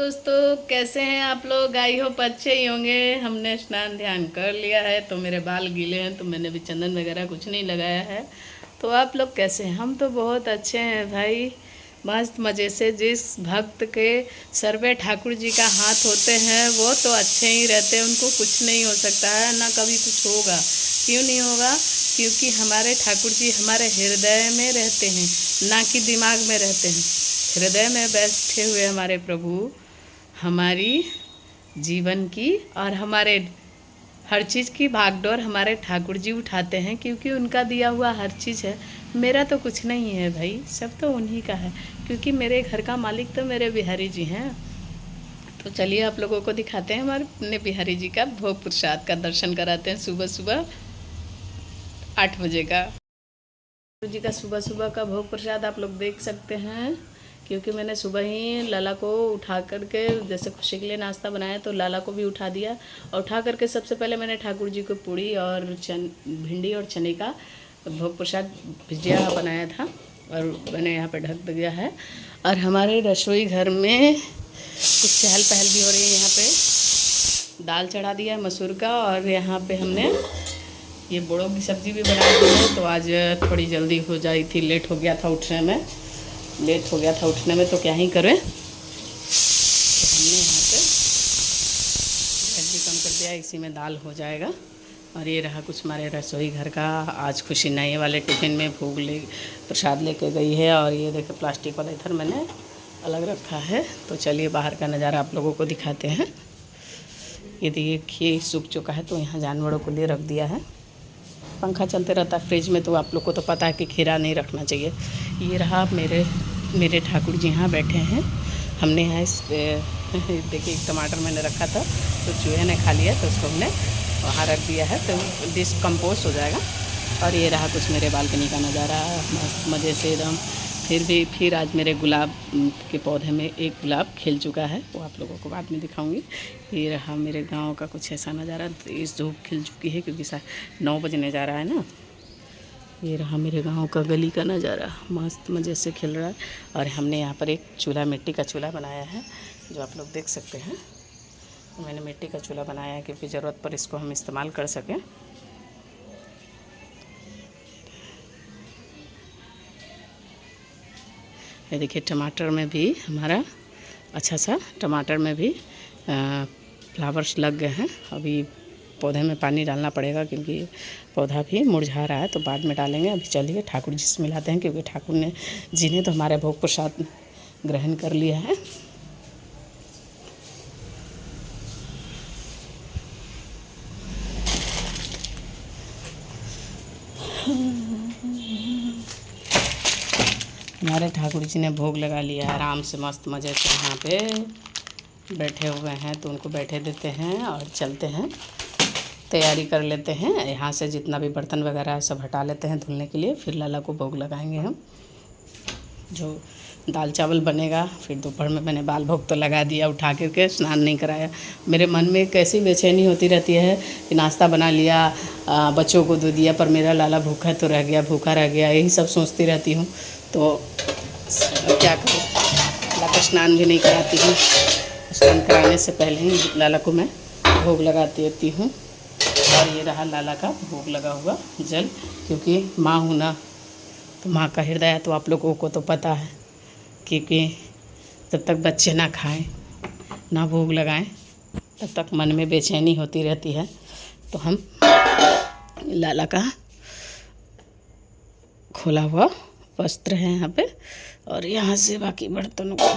दोस्तों, कैसे हैं आप लोग? आई होप अच्छे ही होंगे। हमने स्नान ध्यान कर लिया है, तो मेरे बाल गीले हैं तो मैंने भी चंदन वगैरह कुछ नहीं लगाया है। तो आप लोग कैसे हैं? हम तो बहुत अच्छे हैं भाई, मस्त मज़े से। जिस भक्त के सर पे ठाकुर जी का हाथ होते हैं वो तो अच्छे ही रहते हैं, उनको कुछ नहीं हो सकता है, ना कभी कुछ होगा। क्यों नहीं होगा? क्योंकि हमारे ठाकुर जी हमारे हृदय में रहते हैं, ना कि दिमाग में रहते हैं। हृदय में बैठे हुए हमारे प्रभु हमारी जीवन की और हमारे हर चीज़ की भागडोर हमारे ठाकुर जी उठाते हैं, क्योंकि उनका दिया हुआ हर चीज़ है। मेरा तो कुछ नहीं है भाई, सब तो उन्हीं का है, क्योंकि मेरे घर का मालिक तो मेरे बिहारी जी हैं। तो चलिए आप लोगों को दिखाते हैं हमारे अपने बिहारी जी का भोग प्रसाद का दर्शन कराते हैं। सुबह सुबह 8 बजे का ठाकुर जी का सुबह सुबह का भोग प्रसाद आप लोग देख सकते हैं। क्योंकि मैंने सुबह ही लाला को उठा करके, जैसे खुशी के लिए नाश्ता बनाया तो लाला को भी उठा दिया, और उठा करके सबसे पहले मैंने ठाकुर जी को पूड़ी और भिंडी और चने का भोग प्रसाद भुजिया बनाया था, और मैंने यहाँ पे ढक दिया है। और हमारे रसोई घर में कुछ चहल पहल भी हो रही है। यहाँ पे दाल चढ़ा दिया है मसूर का, और यहाँ पे हमने ये बोड़ों की सब्ज़ी भी बना दी है। तो आज थोड़ी जल्दी हो जाई थी, लेट हो गया था उठने में, तो क्या ही करें। तो हमने यहाँ पे गैस भी कम कर दिया, इसी में दाल हो जाएगा। और ये रहा कुछ हमारे रसोई घर का। आज खुशी नए वाले टिफ़िन में भोग ले प्रसाद लेके गई है, और ये देखो प्लास्टिक वाला इधर मैंने अलग रखा है। तो चलिए बाहर का नज़ारा आप लोगों को दिखाते हैं। ये देखिए सूख चुका है, तो यहाँ जानवरों को लिए रख दिया है। पंखा चलते रहता है फ्रिज में, तो आप लोग को तो पता है कि खीरा नहीं रखना चाहिए। ये रहा मेरे ठाकुर जी यहाँ बैठे हैं। हमने यहाँ इस देखिए एक टमाटर मैंने रखा था, तो चूहे ने खा लिया, तो उसको हमने वहाँ रख दिया है, तो डिस्कम्पोज हो जाएगा। और ये रहा कुछ मेरे बालकनी का नज़ारा, मस्त मज़े से एकदम। फिर आज मेरे गुलाब के पौधे में एक गुलाब खिल चुका है, वो आप लोगों को बाद में दिखाऊंगी। ये रहा मेरे गांव का कुछ ऐसा नज़ारा। इस धूप खिल चुकी है क्योंकि 9 बजने जा रहा है ना। ये रहा मेरे गांव का गली का नज़ारा, मस्त मज़े से खिल रहा है। और हमने यहाँ पर एक चूल्हा, मिट्टी का चूल्हा बनाया है, जो आप लोग देख सकते हैं। तो मैंने मिट्टी का चूल्हा बनाया है क्योंकि ज़रूरत पर इसको हम इस्तेमाल कर सकें। ये देखिए टमाटर में भी हमारा अच्छा सा, टमाटर में भी फ्लावर्स लग गए हैं। अभी पौधे में पानी डालना पड़ेगा क्योंकि पौधा भी मुरझा रहा है, तो बाद में डालेंगे। अभी चलिए ठाकुर जी से मिलाते हैं, क्योंकि ठाकुर जी ने तो हमारे भोग प्रसाद ग्रहण कर लिया है। हमारे ठाकुर जी ने भोग लगा लिया है, आराम से मस्त मज़े से यहाँ पे बैठे हुए हैं। तो उनको बैठे देते हैं और चलते हैं, तैयारी कर लेते हैं। यहाँ से जितना भी बर्तन वगैरह सब हटा लेते हैं धुलने के लिए, फिर लाला को भोग लगाएंगे हम। जो दाल चावल बनेगा, फिर दोपहर में मैंने बाल भोग तो लगा दिया, उठा करके स्नान नहीं कराया। मेरे मन में कैसी बेचैनी होती रहती है कि नाश्ता बना लिया, बच्चों को दे दिया, पर मेरा लाला भूखा तो रह गया, भूखा रह गया, यही सब सोचती रहती हूँ। तो क्या करूँ, लाला को स्नान भी नहीं कराती हूँ। स्नान कराने से पहले ही लाला को मैं भोग लगाती देती हूँ। और ये रहा लाला का भोग लगा हुआ जल, क्योंकि माँ हूँ ना, तो माँ का हृदय तो आप लोगों को तो पता है। क्योंकि जब तक बच्चे ना खाएं, ना भोग लगाएं, तब तक मन में बेचैनी होती रहती है। तो हम लाला का खोला हुआ वस्त्र है यहाँ पे, और यहाँ से बाकी बर्तनों को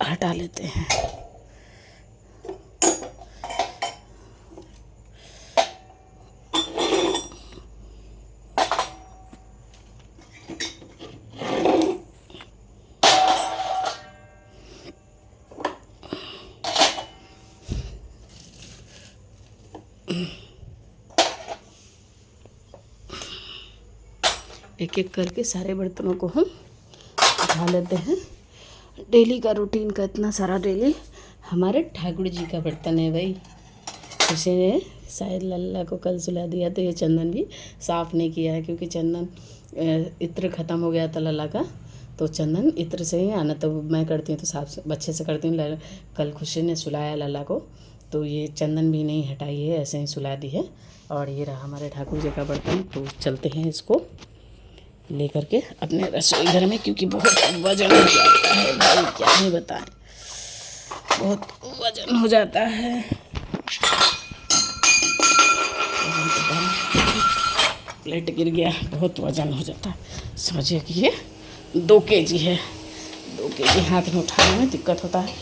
हटा लेते हैं। एक एक करके सारे बर्तनों को हम उठा लेते हैं। डेली का रूटीन का इतना सारा डेली हमारे ठाकुर जी का बर्तन है भाई। उसे शायद लल्ला को कल सुला दिया, तो ये चंदन भी साफ़ नहीं किया है, क्योंकि चंदन इत्र ख़त्म हो गया था लल्ला का, तो चंदन इत्र से ही आना, तो मैं करती हूँ तो साफ अच्छे से करती हूँ। कल खुशी ने सुलाया लल्ला को, तो ये चंदन भी नहीं हटाई है, ऐसे ही सुला दी है। और ये रहा हमारे ठाकुर जी का बर्तन। तो चलते हैं इसको लेकर के अपने रसोई घर में, क्योंकि बहुत वजन हो जाता है भाई, क्या ही बताएं, बहुत वजन हो जाता है। प्लेट गिर गया, बहुत वजन हो जाता है। समझिए कि ये 2 kg है, 2 kg हाथ में उठाने में दिक्कत होता है।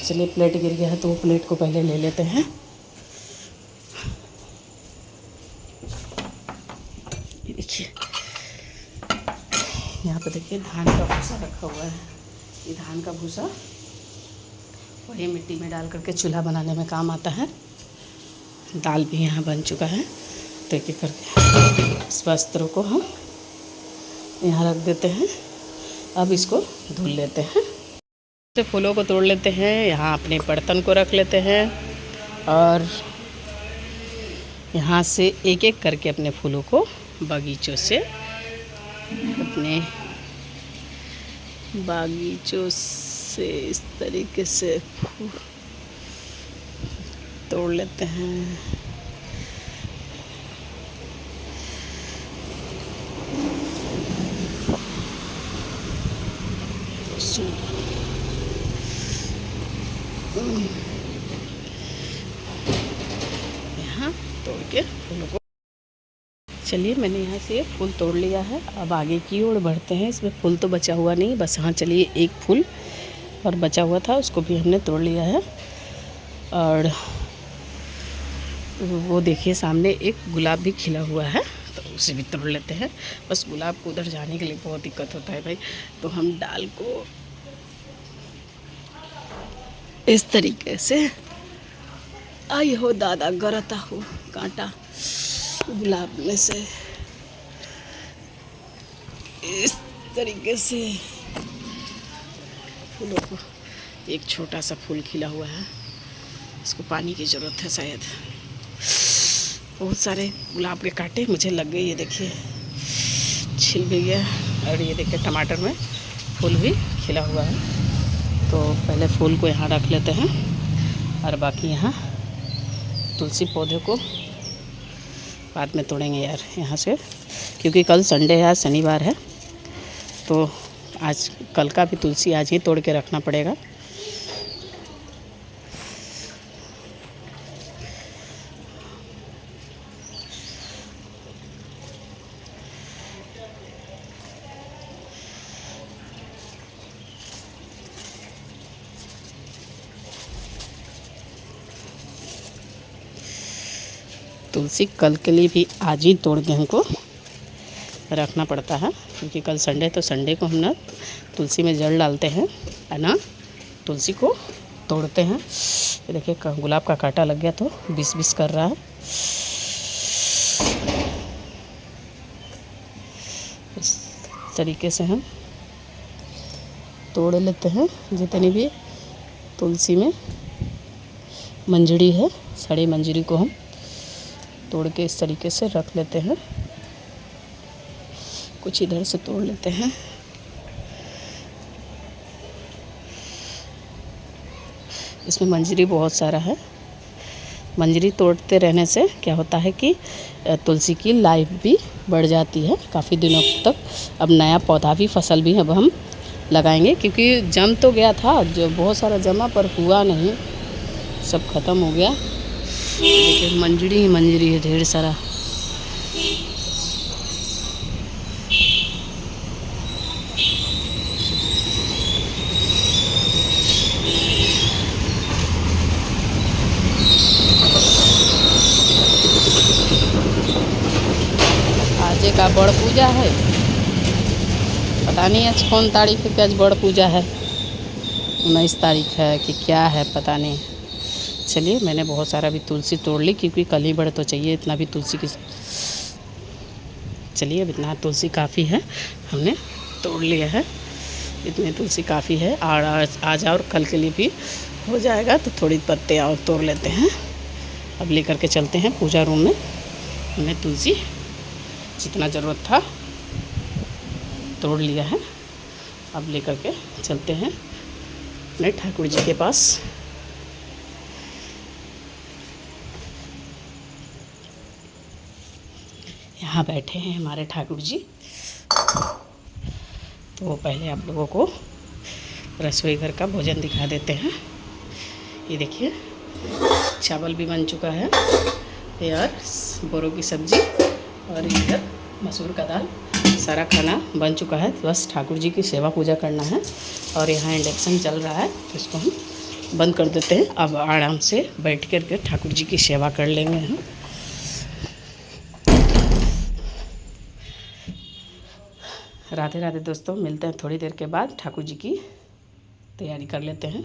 चलिए प्लेट गिर गया है तो वो प्लेट को पहले ले लेते हैं। ये देखिए, यहाँ पे देखिए धान का भूसा रखा हुआ है। ये धान का भूसा वही मिट्टी में डाल करके चूल्हा बनाने में काम आता है। दाल भी यहाँ बन चुका है, तो एक एक करके इस वस्त्रों को हम यहाँ रख देते हैं। अब इसको धुल लेते हैं। तो फूलों को तोड़ लेते हैं, यहाँ अपने बर्तन को रख लेते हैं और यहाँ से एक एक करके अपने फूलों को बागीचों से, अपने बागीचों से इस तरीके से तोड़ लेते हैं। यहाँ तोड़ के फूलों को, चलिए मैंने यहाँ से फूल तोड़ लिया है। अब आगे की ओर बढ़ते हैं। इसमें फूल तो बचा हुआ नहीं, बस हाँ चलिए एक फूल और बचा हुआ था, उसको भी हमने तोड़ लिया है। और वो देखिए सामने एक गुलाब भी खिला हुआ है, तो उसे भी तोड़ लेते हैं। बस गुलाब को उधर जाने के लिए बहुत दिक्कत होता है भाई, तो हम डाल को इस तरीके से, आई हो दादा गरता हो कांटा गुलाब में से, इस तरीके से फूलों को। एक छोटा सा फूल खिला हुआ है, इसको पानी की ज़रूरत है शायद। बहुत सारे गुलाब के कांटे मुझे लग गए, ये देखिए छिल भी गया। और ये देखिए टमाटर में फूल भी खिला हुआ है, तो पहले फूल को यहाँ रख लेते हैं और बाकी यहाँ तुलसी पौधे को बाद में तोड़ेंगे यार यहाँ से, क्योंकि कल संडे है, आज शनिवार है, तो आज कल का भी तुलसी आज ही तोड़ के रखना पड़ेगा। तुलसी कल के लिए भी आज ही तोड़ के हमको रखना पड़ता है, क्योंकि कल संडे, तो संडे को हम ना तुलसी में जल डालते हैं है ना, तुलसी को तोड़ते हैं। ये देखिए गुलाब का कांटा लग गया, तो बिस बिस कर रहा है। इस तरीके से हम तोड़ लेते हैं जितनी भी तुलसी में मंजरी है, सारी मंजरी को हम तोड़ के इस तरीके से रख लेते हैं। कुछ इधर से तोड़ लेते हैं। इसमें मंजरी बहुत सारा है। मंजरी तोड़ते रहने से क्या होता है कि तुलसी की लाइफ भी बढ़ जाती है काफ़ी दिनों तक। अब नया पौधा भी, फसल भी अब हम लगाएंगे, क्योंकि जम तो गया था, जो बहुत सारा जमा पर हुआ नहीं, सब ख़त्म हो गया। देखिए मंजरी ही मंजरी है ढेर सारा। आज का बड़ पूजा है, पता नहीं आज कौन तारीख है कि आज बड़ पूजा है, 19 तारीख है कि क्या है पता नहीं। चलिए मैंने बहुत सारा भी तुलसी तोड़ ली, क्योंकि कल ही बढ़ तो चाहिए इतना भी तुलसी की। चलिए अब इतना तुलसी काफ़ी है, हमने तोड़ लिया है, इतने तुलसी काफ़ी है। और आज और कल के लिए भी हो जाएगा, तो थोड़ी पत्ते और तोड़ लेते हैं। अब लेकर के चलते हैं पूजा रूम में। हमने तुलसी जितना ज़रूरत था तोड़ लिया है, अब लेकर के चलते हैं अपने ठाकुर जी के पास। यहाँ बैठे हैं हमारे ठाकुर जी। तो पहले आप लोगों को रसोई घर का भोजन दिखा देते हैं। ये देखिए चावल भी बन चुका है, और बोरों की सब्जी, और इधर मसूर का दाल, सारा खाना बन चुका है। तो बस ठाकुर जी की सेवा पूजा करना है। और यहाँ इंडक्शन चल रहा है, तो इसको हम बंद कर देते हैं। अब आराम से बैठ कर के ठाकुर जी की सेवा कर लेंगे हम। राधे राधे दोस्तों, मिलते हैं थोड़ी देर के बाद। ठाकुर जी की तैयारी कर लेते हैं।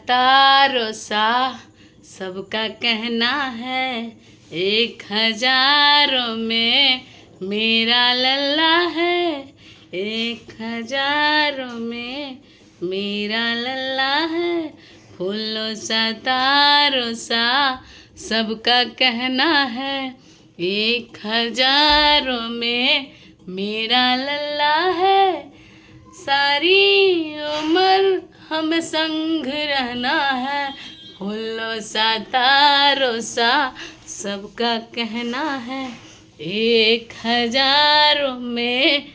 तारो सा सबका कहना है, 1000 में मेरा लल्ला है, 1000 में मेरा लल्ला है। फूलों सा तारों सा सबका कहना है, 1000 में मेरा लल्ला है। सारी उम्र हम संग रहना है, फूलों सा तारों सा सबका कहना है, 1000 में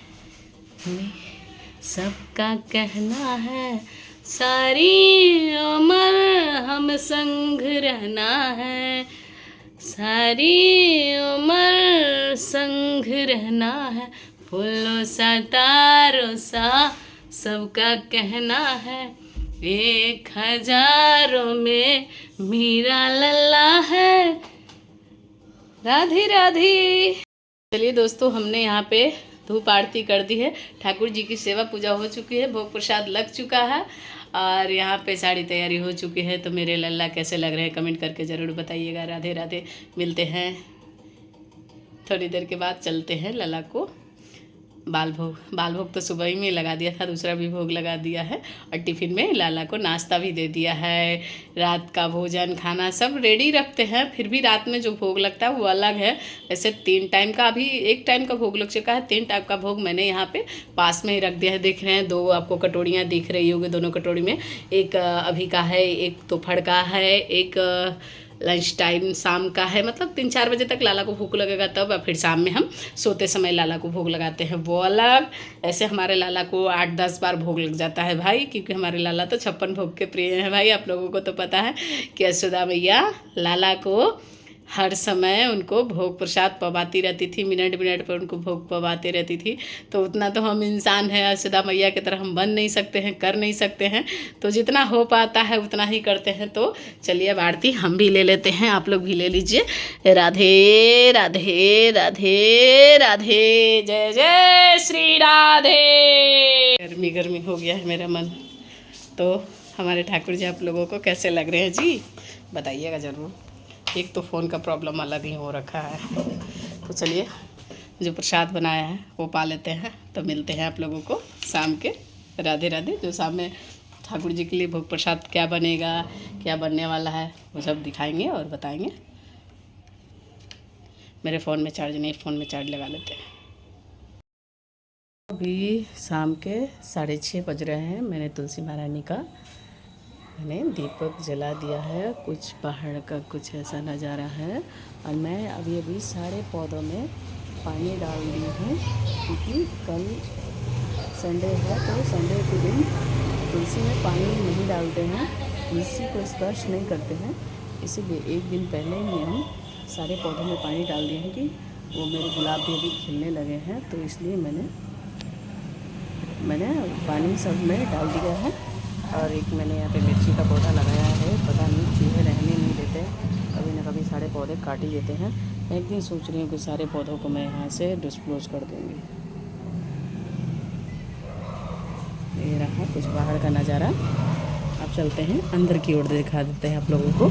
सबका कहना है। सारी उम्र हम संग रहना है, सारी उम्र संग रहना है। फूलों सा तारों सा सबका कहना है, 1000 में मेरा लल्ला है। राधे राधे। चलिए दोस्तों, हमने यहाँ पे धूप आरती कर दी है, ठाकुर जी की सेवा पूजा हो चुकी है, भोग प्रसाद लग चुका है, और यहाँ पे सारी तैयारी हो चुकी है। तो मेरे लल्ला कैसे लग रहे हैं कमेंट करके ज़रूर बताइएगा। राधे राधे। मिलते हैं थोड़ी देर के बाद। चलते हैं लल्ला को बाल भोग तो सुबह ही में लगा दिया था, दूसरा भी भोग लगा दिया है, और टिफ़िन में लाला को नाश्ता भी दे दिया है। रात का भोजन खाना सब रेडी रखते हैं, फिर भी रात में जो भोग लगता है वो अलग है। वैसे 3 टाइम का, अभी 1 टाइम का भोग लग चुका है, 3 टाइम का भोग मैंने यहाँ पे पास में ही रख दिया है। देख रहे हैं 2 आपको कटोरियाँ दिख रही होगी, दोनों कटोरी में एक अभी का है, एक दोपहर का है, एक लंच टाइम शाम का है। मतलब 3-4 बजे तक लाला को भूख लगेगा तब, और फिर शाम में हम सोते समय लाला को भोग लगाते हैं, वो अलग। ऐसे हमारे लाला को 8-10 बार भोग लग जाता है भाई, क्योंकि हमारे लाला तो 56 भोग के प्रिय हैं भाई। आप लोगों को तो पता है कि यशोदा मैया लाला को हर समय उनको भोग प्रसाद पवाती रहती थी, मिनट मिनट पर उनको भोग पवाती रहती थी। तो उतना तो हम इंसान हैं, यशोदा मैया की तरह हम बन नहीं सकते हैं, कर नहीं सकते हैं, तो जितना हो पाता है उतना ही करते हैं। तो चलिए अब आरती हम भी ले लेते हैं, आप लोग भी ले लीजिए। राधे राधे राधे राधे, जय जय श्री राधे। गर्मी गर्मी हो गया है मेरा मन। तो हमारे ठाकुर जी आप लोगों को कैसे लग रहे हैं जी, बताइएगा ज़रूर। एक तो फ़ोन का प्रॉब्लम अलग ही हो रखा है। तो चलिए जो प्रसाद बनाया है वो पा लेते हैं, तो मिलते हैं आप लोगों को शाम के। राधे राधे। जो शाम में ठाकुर जी के लिए भोग प्रसाद क्या बनेगा, क्या बनने वाला है, वो सब दिखाएंगे और बताएंगे। मेरे फ़ोन में चार्ज नहीं, फ़ोन में चार्ज लगा लेते हैं। अभी शाम के 6:30 बज रहे हैं। मैंने तुलसी महारानी का दीपक जला दिया है। कुछ पहाड़ का कुछ ऐसा नज़ारा है, और मैं अभी सारे पौधों में पानी डाल दी हूँ, क्योंकि कल संडे है, तो संडे के दिन तुलसी में पानी नहीं डालते हैं, तुलसी को स्पर्श नहीं करते हैं। इसीलिए एक दिन पहले ही हम सारे पौधों में पानी डाल दिए हैं, कि वो मेरे गुलाब भी अभी खिलने लगे हैं, तो इसलिए मैंने पानी सब में डाल दिया है। और एक मैंने यहाँ पे मिर्ची का पौधा लगाया है, पता नहीं चूहे रहने नहीं देते, कभी ना कभी सारे पौधे काट ही देते हैं। एक दिन सोच रही हूँ कि सारे पौधों को मैं यहाँ से डिस्पोज कर दूँगी। ये रहा कुछ बाहर का नज़ारा। अब चलते हैं अंदर की ओर, दिखा देते हैं आप लोगों को।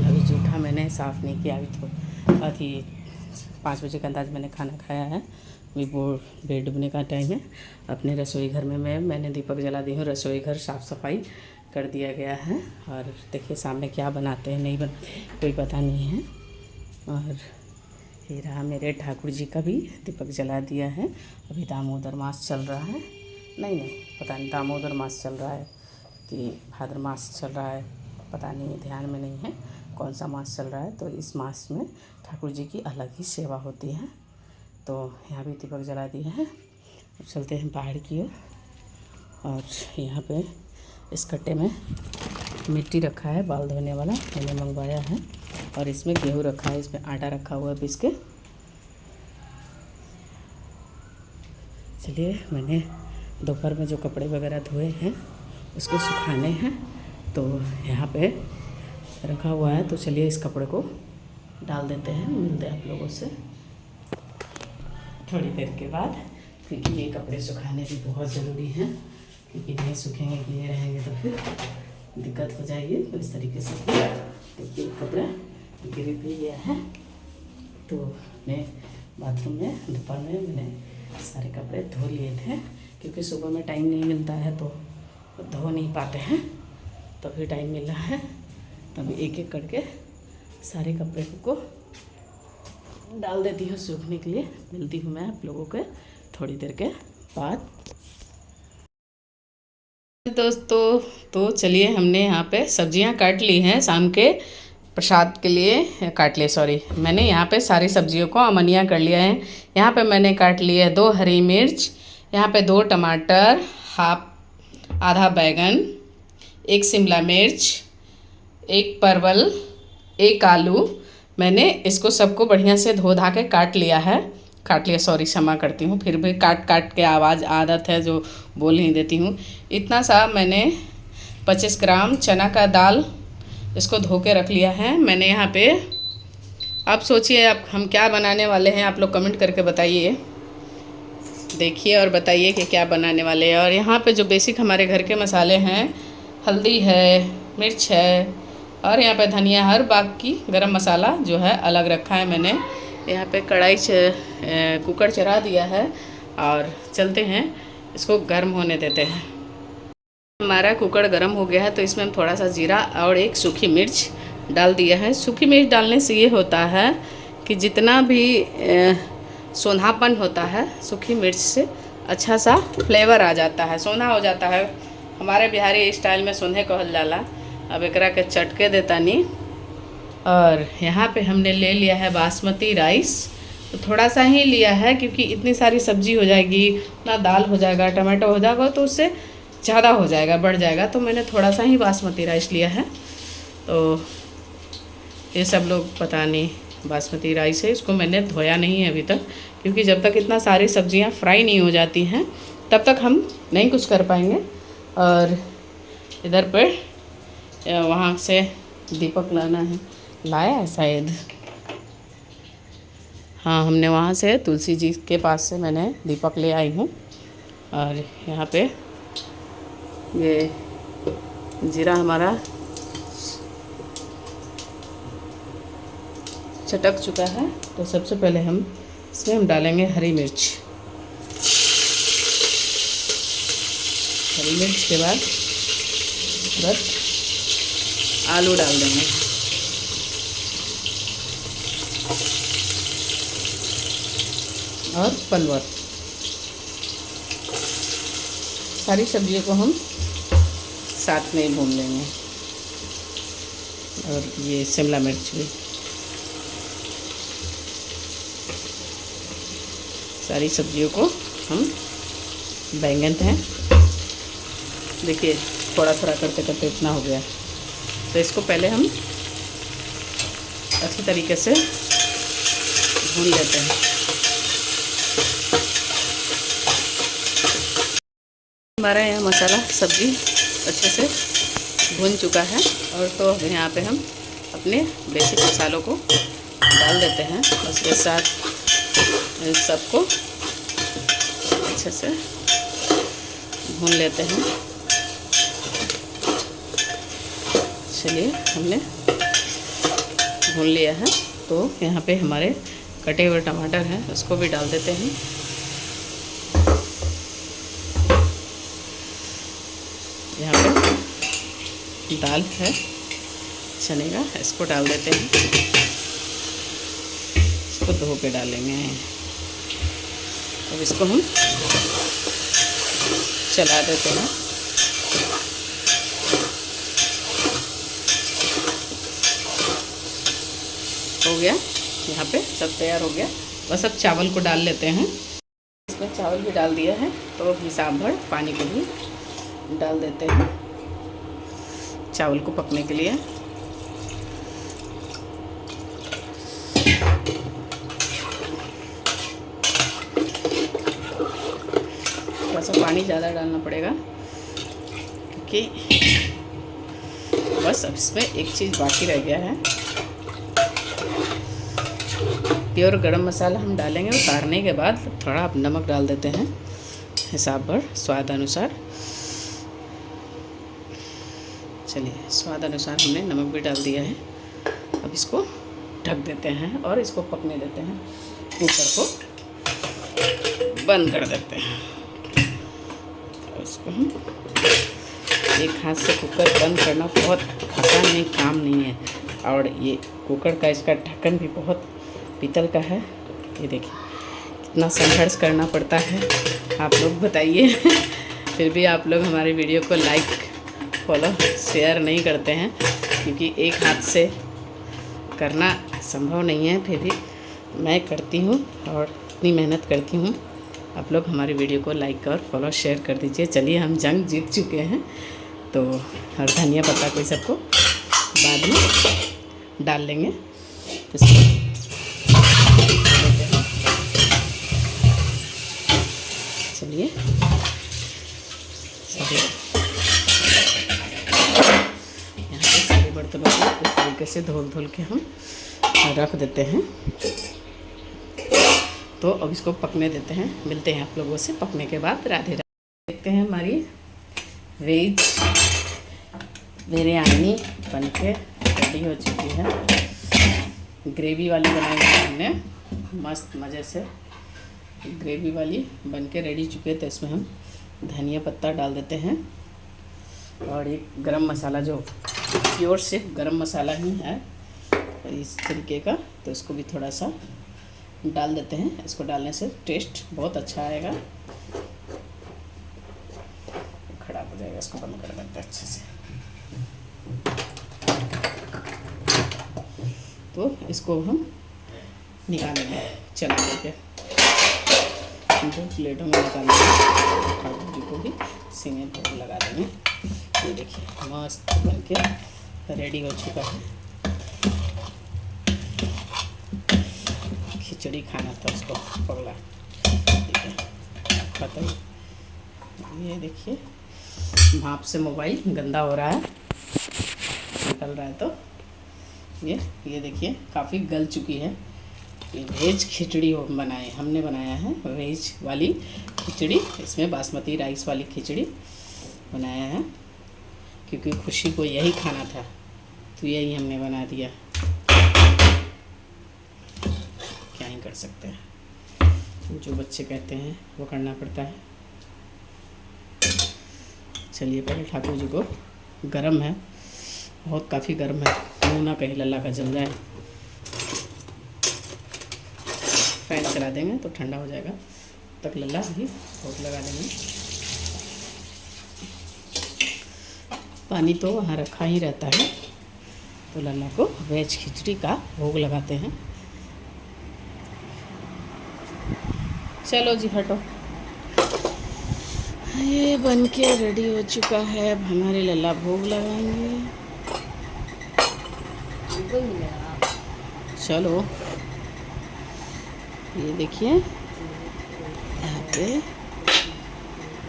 अभी जूठा मैंने साफ़ नहीं किया, अभी तो अभी 5 बजे का अंदाज मैंने खाना खाया है। अभी वो बेड डूबने का टाइम है। अपने रसोई घर में मैंने दीपक जला दी हूँ, रसोई घर साफ़ सफाई कर दिया गया है। और देखिए सामने क्या बनाते हैं नहीं बनाते कोई पता नहीं है। और ये रहा मेरे ठाकुर जी का भी दीपक जला दिया है। अभी दामोदर मास चल रहा है, नहीं पता नहीं दामोदर मास चल रहा है कि भाद्र मास चल रहा है, पता नहीं, ध्यान में नहीं है कौन सा मास चल रहा है। तो इस मास में ठाकुर जी की अलग ही सेवा होती है। तो यहाँ भी दीपक जला दिया है। अब चलते हैं पहाड़ की ओर। और यहाँ पे इस कट्टे में मिट्टी रखा है, बाल धोने वाला मैंने मंगवाया है। और इसमें गेहूँ रखा है, इसमें आटा रखा हुआ है पीस के। चलिए, मैंने दोपहर में जो कपड़े वगैरह धोए हैं उसको सुखाने हैं, तो यहाँ पे रखा हुआ है। तो चलिए इस कपड़े को डाल देते हैं, मिलते हैं आप लोगों से थोड़ी देर के बाद, क्योंकि ये कपड़े सुखाने भी बहुत ज़रूरी हैं, क्योंकि नहीं सूखेंगे, गीले रहेंगे तो फिर दिक्कत हो जाएगी। तो इस तरीके से देखिए कपड़ा गिर भी गया है। तो मैं बाथरूम में दोपहर में मैंने सारे कपड़े धो लिए थे, क्योंकि सुबह में टाइम नहीं मिलता है तो धो नहीं पाते हैं। तो अभी टाइम मिल रहा है, तो अभी एक एक करके सारे कपड़े को डाल देती हूँ सूखने के लिए। मिलती हूँ मैं आप लोगों के थोड़ी देर के बाद। दोस्तों, तो चलिए, हमने यहाँ पे सब्जियाँ काट ली हैं शाम के प्रसाद के लिए, काट लिए सॉरी, मैंने यहाँ पे सारी सब्जियों को अमनिया कर लिया है। यहाँ पे मैंने काट लिया 2 हरी मिर्च, यहाँ पे 2 टमाटर, आधा बैगन, 1 शिमला मिर्च, 1 परवल, 1 आलू। मैंने इसको सबको बढ़िया से धो धा के काट लिया सॉरी, क्षमा करती हूँ, फिर भी काट के आवाज़ आदत है जो बोल नहीं देती हूँ। इतना सा मैंने 25 ग्राम चना का दाल इसको धो के रख लिया है मैंने यहाँ पे। आप सोचिए आप हम क्या बनाने वाले हैं, आप लोग कमेंट करके बताइए, देखिए और बताइए कि क्या बनाने वाले हैं। और यहाँ पे जो बेसिक हमारे घर के मसाले हैं, हल्दी है, मिर्च है, और यहाँ पे धनिया, हर बाकी गरम मसाला जो है अलग रखा है मैंने। यहाँ पे कढ़ाई कुकर चढ़ा दिया है और चलते हैं इसको गर्म होने देते हैं। हमारा कुकर गर्म हो गया है, तो इसमें हम थोड़ा सा जीरा और 1 सूखी मिर्च डाल दिया है। सूखी मिर्च डालने से ये होता है कि जितना भी सोंधापन होता है सूखी मिर्च से अच्छा सा फ्लेवर आ जाता है, सोना हो जाता है। हमारे बिहारी स्टाइल में सोंधे कहल जाला। अब एकरा के चटके देता नहीं। और यहाँ पे हमने ले लिया है बासमती राइस, तो थोड़ा सा ही लिया है, क्योंकि इतनी सारी सब्जी हो जाएगी, ना दाल हो जाएगा, टमाटो हो जाएगा, तो उससे ज़्यादा हो जाएगा, बढ़ जाएगा। तो मैंने थोड़ा सा ही बासमती राइस लिया है। तो ये सब लोग पता नहीं बासमती राइस है, इसको मैंने धोया नहीं है अभी तक, क्योंकि जब तक इतना सारी सब्जियां फ्राई नहीं हो जाती हैं तब तक हम नहीं कुछ कर पाएंगे। और इधर पर वहाँ से दीपक लाया है शायद, हाँ, हमने वहाँ से तुलसी जी के पास से मैंने दीपक ले आई हूँ। और यहाँ पे ये जीरा हमारा चटक चुका है, तो सबसे पहले इसमें हम डालेंगे हरी मिर्च। हरी मिर्च के बाद बस आलू डाल देंगे। और पलवर, सारी सब्जियों को हम साथ में ही भून लेंगे। और ये शिमला मिर्च भी, सारी सब्जियों को हम, बैंगन हैं, देखिए थोड़ा थोड़ा करते करते इतना हो गया। तो इसको पहले हम अच्छी तरीके से भून लेते हैं। हमारा यहाँ मसाला सब्जी अच्छे से भून चुका है। और तो यहाँ पे हम अपने बेसिक मसालों को डाल देते हैं, उसके साथ सबको अच्छे से भून लेते हैं। चलिए, हमने भून लिया है, तो यहाँ पे हमारे कटे हुए टमाटर हैं, उसको भी डाल देते हैं। यहाँ पे दाल है चने का, इसको डाल देते हैं। इसको धो के डालेंगे। अब इसको हम चला देते हैं। हो गया, यहाँ पे सब तैयार हो गया। बस अब चावल को डाल लेते हैं। इसमें चावल भी डाल दिया है तो हिसाब भर पानी को भी डाल देते हैं चावल को पकने के लिए। थोड़ा सा पानी ज़्यादा डालना पड़ेगा क्योंकि बस अब इसमें एक चीज़ बाकी रह गया है। प्योर गरम मसाला हम डालेंगे। उतारने के बाद थोड़ा आप नमक डाल देते हैं हिसाब भर, स्वाद अनुसार। चलिए, स्वाद अनुसार हमने नमक भी डाल दिया है। अब इसको ढक देते हैं और इसको पकने देते हैं। कुकर को बंद कर देते हैं। इसको हम एक हाथ से कुकर बंद करना बहुत आसान नहीं, काम नहीं है। और ये कुकर का इसका ढक्कन भी बहुत पीतल का है। ये देखिए कितना संघर्ष करना पड़ता है, आप लोग बताइए। फिर भी आप लोग हमारे वीडियो को लाइक, फॉलो, शेयर नहीं करते हैं क्योंकि एक हाथ से करना संभव नहीं है। फिर भी मैं करती हूँ और इतनी मेहनत करती हूँ। आप लोग हमारे वीडियो को लाइक और फॉलो शेयर कर दीजिए। चलिए, हम जंग जीत चुके हैं तो और धनिया पत्ता को सबको बाद में डाल लेंगे। चलिए, यहाँ पे सारे बर्तनों को इस तरीके से धुल के हम रख देते हैं। तो अब इसको पकने देते हैं। मिलते हैं आप लोगों से पकने के बाद। राधे राधे। देखते हैं हमारी वेज बिरयानी बनके रेडी हो चुकी है। ग्रेवी वाली बनाई है हमने, मस्त मज़े से ग्रेवी वाली बनके रेडी चुके। तो इसमें हम धनिया पत्ता डाल देते हैं और एक गरम मसाला जो प्योर सिर्फ गरम मसाला ही है इस तरीके का, तो इसको भी थोड़ा सा डाल देते हैं। इसको डालने से टेस्ट बहुत अच्छा आएगा। खराब हो जाएगा, इसको बंद कर देते हैं अच्छे से। तो इसको हम निकालेंगे चला के दो प्लेटों में निकालेंगे। ठाकुर जी को भी सीने पर लगा देंगे। ये देखिए मस्त बनके रेडी हो चुका है। खिचड़ी खाना था उसको पगला, ठीक है खत्म। ये देखिए भाप से मोबाइल गंदा हो रहा है, निकल रहा है। तो ये देखिए काफ़ी गल चुकी है। ये वेज खिचड़ी हमने बनाया है, वेज वाली खिचड़ी। इसमें बासमती राइस वाली खिचड़ी बनाया है क्योंकि खुशी को यही खाना था, तो यही हमने बना दिया। क्या ही कर सकते हैं, जो बच्चे कहते हैं वो करना पड़ता है। चलिए, पहले ठाकुर जी को, गरम है बहुत, काफ़ी गर्म है, मुँह ना कहीं लल्ला का जल जाए। फैन चला देंगे तो ठंडा हो जाएगा, तक लल्ला भी भोग लगा देंगे। पानी तो वहाँ रखा ही रहता है, तो लल्ला को वेज खिचड़ी का भोग लगाते हैं। चलो जी हटो। ये बन के रेडी हो चुका है। अब हमारे लल्ला भोग लगाएंगे। चलो, ये देखिए यहाँ पे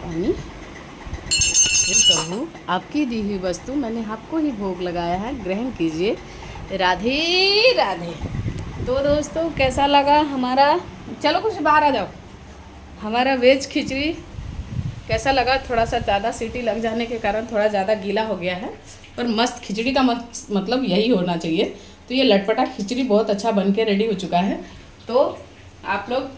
पानी। प्रभु, आपकी दी हुई वस्तु मैंने आपको ही भोग लगाया है, ग्रहण कीजिए। राधे राधे। तो दोस्तों, कैसा लगा हमारा, चलो कुछ बाहर आ जाओ, हमारा वेज खिचड़ी कैसा लगा? थोड़ा सा ज़्यादा सीटी लग जाने के कारण थोड़ा ज़्यादा गीला हो गया है, पर मस्त खिचड़ी का मतलब यही होना चाहिए। तो ये लटपटा खिचड़ी बहुत अच्छा बन के रेडी हो चुका है। तो आप लोग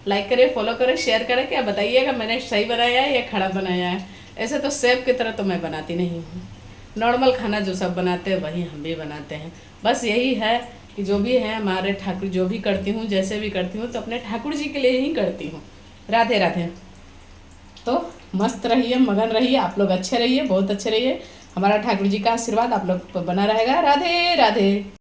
लाइक करें, फॉलो करें, शेयर करें। क्या बताइएगा मैंने सही बनाया है या खराब बनाया है? ऐसे तो सेब की तरह तो मैं बनाती नहीं हूँ। नॉर्मल खाना जो सब बनाते हैं वही हम भी बनाते हैं। बस यही है कि कि जो भी है हमारे ठाकुर, जो भी करती हूँ, जैसे भी करती हूँ, तो अपने ठाकुर जी के लिए ही करती हूँ। राधे राधे। तो मस्त रहिए, मगन रहिए, आप लोग अच्छे रहिए, बहुत अच्छे रहिए। हमारा ठाकुर जी का आशीर्वाद आप लोग पर बना रहेगा। राधे राधे।